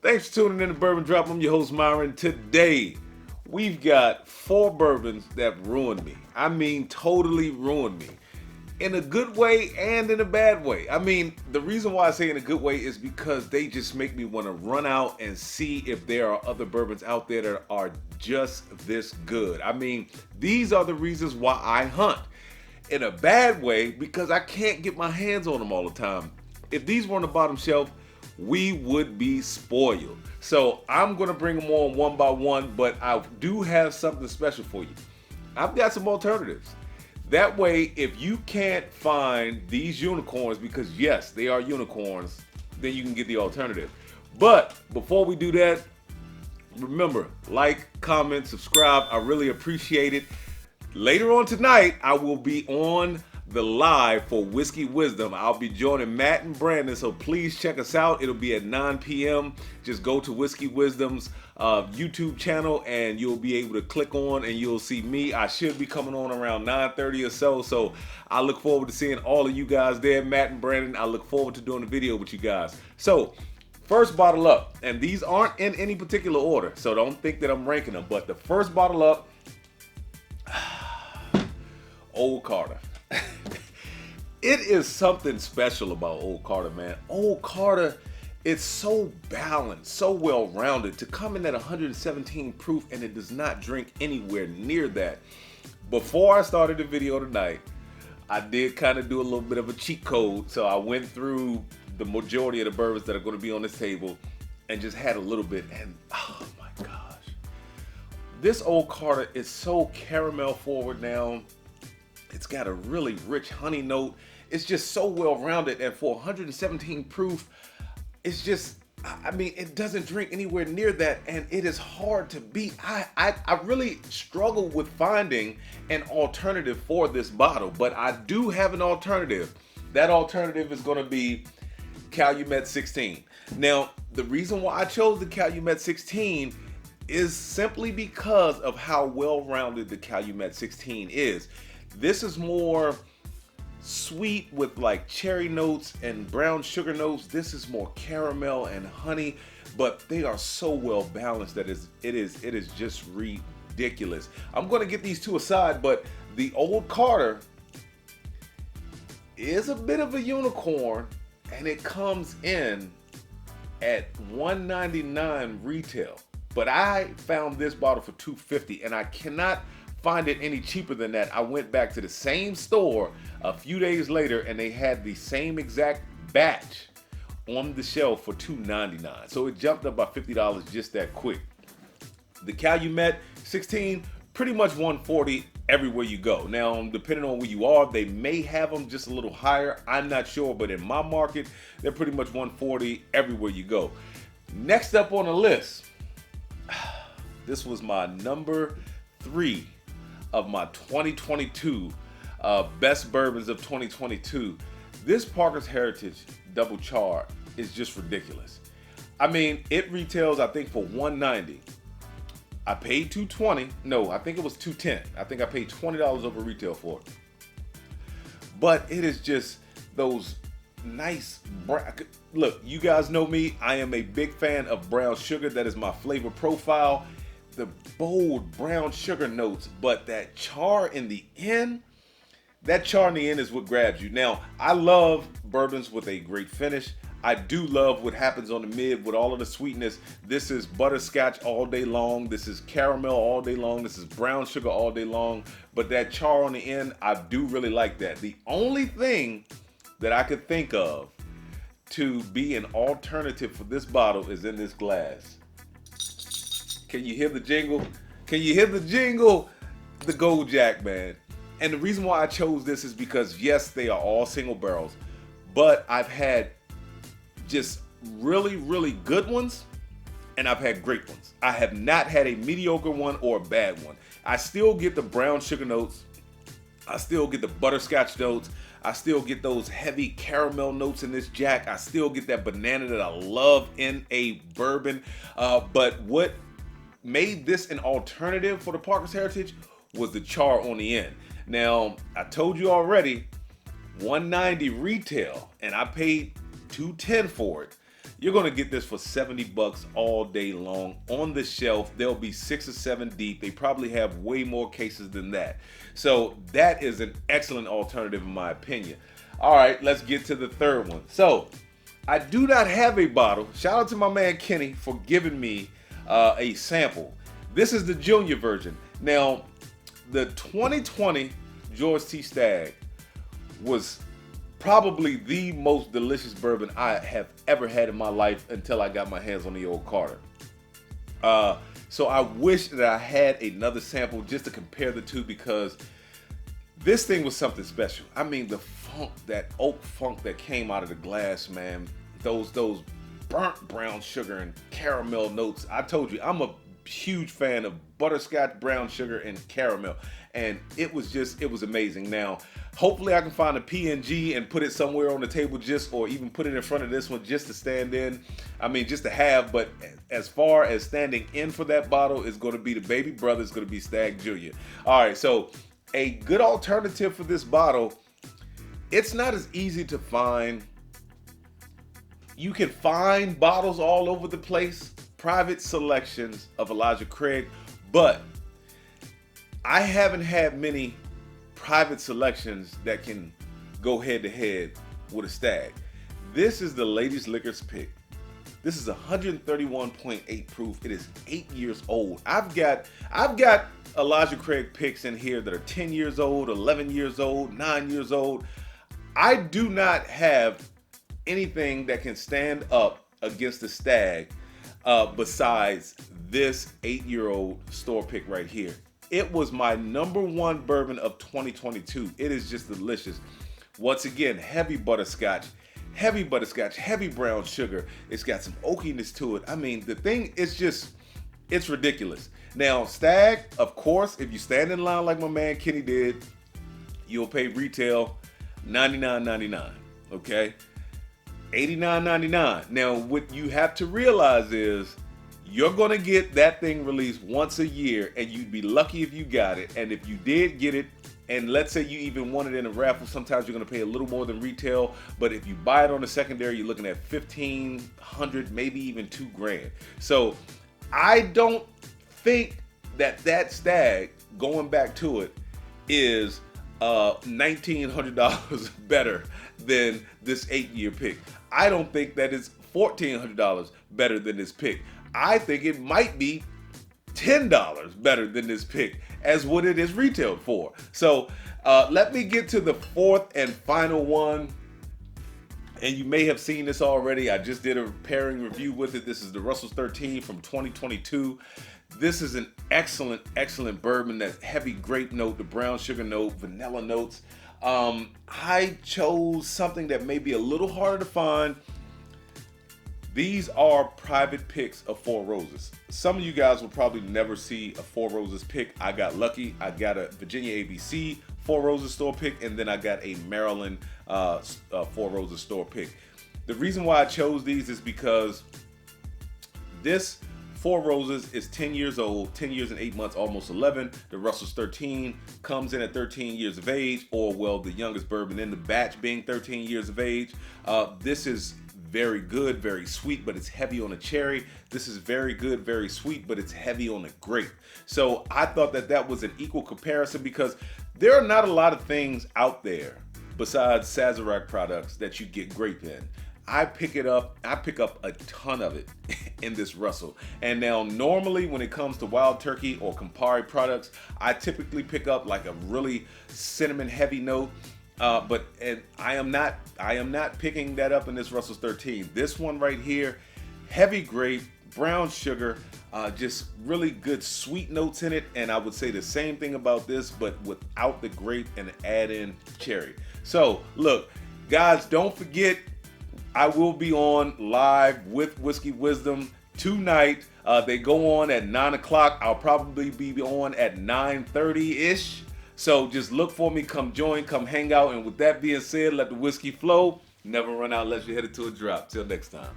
Thanks for tuning in to Bourbon Drop. I'm your host, Myron. Today, we've got 4 bourbons that ruined me. I mean, totally ruined me. In a good way and in a bad way. I mean, the reason why I say in a good way is because they just make me want to run out and see if there are other bourbons out there that are just this good. I mean, these are the reasons why I hunt. In a bad way, because I can't get my hands on them all the time. If these were on the bottom shelf, we would be spoiled. So I'm going to bring them on one by one, but I do have something special for you. I've got some alternatives. That way, if you can't find these unicorns, because yes, they are unicorns, then you can get the alternative. But before we do that, remember, like, comment, subscribe. I really appreciate it. Later on tonight, I will be on the live for Whiskey Wisdom. I'll be joining Matt and Brandon, so please check us out. It'll be at 9 p.m. Just go to Whiskey Wisdom's YouTube channel and you'll be able to click on and you'll see me. I should be coming on around 9:30 or so I look forward to seeing all of you guys there. Matt and Brandon, I look forward to doing a video with you guys. So, first bottle up, and these aren't in any particular order, so don't think that I'm ranking them, but the first bottle up, Old Carter. It is something special about Old Carter, man. Old Carter, it's so balanced, so well-rounded. To come in at 117 proof and it does not drink anywhere near that. Before I started the video tonight, I did kind of do a little bit of a cheat code. So I went through the majority of the bourbons that are going to be on this table and just had a little bit, and oh my gosh. This Old Carter is so caramel forward now. It's got a really rich honey note. It's just so well-rounded, and for 117 proof, it's just, I mean, it doesn't drink anywhere near that, and it is hard to beat. I really struggle with finding an alternative for this bottle, but I do have an alternative. That alternative is going to be Calumet 16. Now, the reason why I chose the Calumet 16 is simply because of how well-rounded the Calumet 16 is. This is more sweet with like cherry notes and brown sugar notes. This is more caramel and honey, but they are so well balanced that it is just ridiculous. I'm going to get these two aside, but the Old Carter is a bit of a unicorn, and it comes in at $199 retail. But I found this bottle for $250, and I cannot find it any cheaper than that. I went back to the same store a few days later and they had the same exact batch on the shelf for $2.99. So it jumped up by $50 just that quick. The Calumet 16, pretty much $140 everywhere you go. Now, depending on where you are, they may have them just a little higher. I'm not sure, but in my market, they're pretty much $140 everywhere you go. Next up on the list, this was my number 3 of my 2022 best bourbons of 2022. This Parker's Heritage Double Char is just ridiculous. I mean, it retails, I think, for $190. I paid $220. No, I think it was $210. I think I paid $20 over retail for it. But it is just those nice brown. Look, you guys know me. I am a big fan of brown sugar. That is my flavor profile. The bold brown sugar notes, but that char in the end, is what grabs you. Now, I love bourbons with a great finish. I do love what happens on the mid with all of the sweetness. This is butterscotch all day long. This is caramel all day long. This is brown sugar all day long. But that char on the end, I do really like that. The only thing that I could think of to be an alternative for this bottle is in this glass. Can you hear the jingle? Can you hear the jingle? The Gold Jack, man. And the reason why I chose this is because, yes, they are all single barrels, but I've had just really, really good ones, and I've had great ones. I have not had a mediocre one or a bad one. I still get the brown sugar notes. I still get the butterscotch notes. I still get those heavy caramel notes in this Jack. I still get that banana that I love in a bourbon. But what made this an alternative for the Parker's Heritage was the char on the end. Now, I told you already, $190 retail, and I paid $210 for it. You're gonna get this for 70 bucks all day long. On the shelf, there'll be 6 or 7 deep. They probably have way more cases than that. So that is an excellent alternative in my opinion. All right, let's get to the third one. So I do not have a bottle. Shout out to my man Kenny for giving me a sample. This is the junior version. Now, the 2020 George T. Stagg was probably the most delicious bourbon I have ever had in my life until I got my hands on the old Carter. So I wish that I had another sample just to compare the two, because this thing was something special. I mean, the funk, that oak funk that came out of the glass, man. Those burnt brown sugar and caramel notes. I told you, I'm a huge fan of butterscotch, brown sugar, and caramel. And it was amazing. Now, hopefully I can find a PNG and put it somewhere on the table, or even put it in front of this one just to stand in. I mean, just to have. But as far as standing in for that bottle, is going to be the baby brother. It's going to be Stagg Jr. All right, so a good alternative for this bottle. It's not as easy to find. You can find bottles all over the place, private selections of Elijah Craig, but I haven't had many private selections that can go head to head with a Stagg. This is the Ladies Liquors pick. This is 131.8 proof. It is 8 years old. I've got Elijah Craig picks in here that are 10 years old, 11 years old, 9 years old. I do not have anything that can stand up against the Stagg besides this 8-year-old store pick right here. It was my #1 bourbon of 2022. It is just delicious. Once again, heavy butterscotch, heavy brown sugar. It's got some oakiness to it. I mean, the thing is it's ridiculous. Now, Stagg, of course, if you stand in line like my man Kenny did, you'll pay retail $99.99, okay? $89.99. Now, what you have to realize is you're going to get that thing released once a year, and you'd be lucky if you got it. And if you did get it, and let's say you even won it in a raffle, sometimes you're going to pay a little more than retail. But if you buy it on the secondary, you're looking at $1,500, maybe even $2,000. So I don't think that Stagg, going back to it, is $1,900 better than this 8-year pick. I don't think that is $1,400 better than this pick. I think it might be $10 better than this pick as what it is retailed for. So let me get to the fourth and final one. And you may have seen this already. I just did a pairing review with it. This is the Russell's 13 from 2022. This is an excellent bourbon. That heavy grape note, the brown sugar note, vanilla notes. I chose something that may be a little harder to find. These are private picks of Four Roses. Some of you guys will probably never see a Four Roses pick. I got lucky. I got a Virginia ABC Four Roses store pick, and then I got a Maryland Four Roses store pick. The reason why I chose these is because this Four Roses is 10 years old, 10 years and 8 months, almost 11. The Russell's 13 comes in at 13 years of age, or well, the youngest bourbon in the batch being 13 years of age. This is very good, very sweet, but it's heavy on the cherry. This is very good, very sweet, but it's heavy on the grape. So I thought that was an equal comparison, because there are not a lot of things out there besides Sazerac products that you get grape in. I pick up a ton of it in this Russell. And now normally when it comes to Wild Turkey or Campari products, I typically pick up like a really cinnamon heavy note. But I am not picking that up in this Russell's 13. This one right here, heavy grape, brown sugar, just really good sweet notes in it. And I would say the same thing about this, but without the grape and add in cherry. So look, guys, don't forget, I will be on live with Whiskey Wisdom tonight. They go on at 9 o'clock. I'll probably be on at 9:30-ish. So just look for me, come join, come hang out. And with that being said, let the whiskey flow. Never run out unless you're headed to a drop. Till next time.